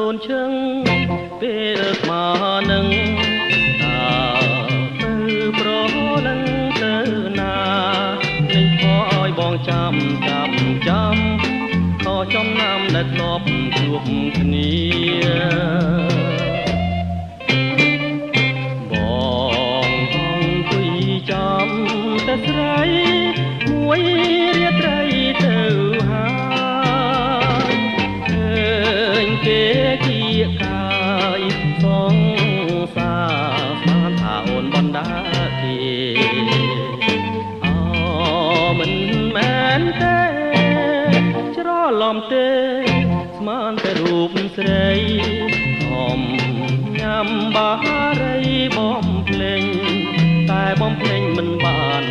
ូនឈឹងពេលស្មើនឹងតើទៅប្រលឹងទៅណានឹងខោឲ្យបងចាំខចំណាំដែលធ្លាប់ជួបគ្នាបងអង្គុយចាំតែស្រីមួយរាត្រីទៅហើយឃើញគេគៀកកាយសងសាស្មានថាអូនបណ្ដាគេមិនមែនទេច្រឡំទេស្មានតែរូបស្រីហមញ៉ាំបារីបំភ្លេងតែបំភ្លេងមិនបាន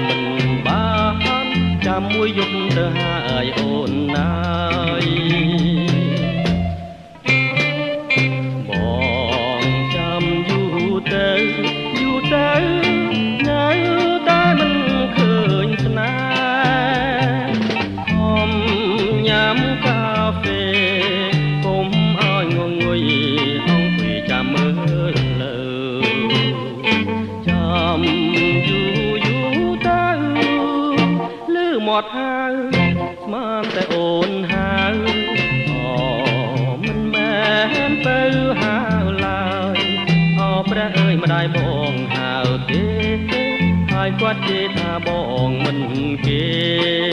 ចាំមួយយប់ទៅហើយអូនណាយបងចាំយូរទៅនៅតែមិនឃើញស្នេហ៍ញ៉ាំកាហ្វេកុំឲ្យងងុយអង្គុយចាំមើលលើចាំយូរទៅលឺមាត់ហៅស្មានតែអូនហៅមិនមែនទៅហៅឡើយព្រះអើយម្ដាយបងហៅទេហើយគាត់និយាយថាបងមិនគេ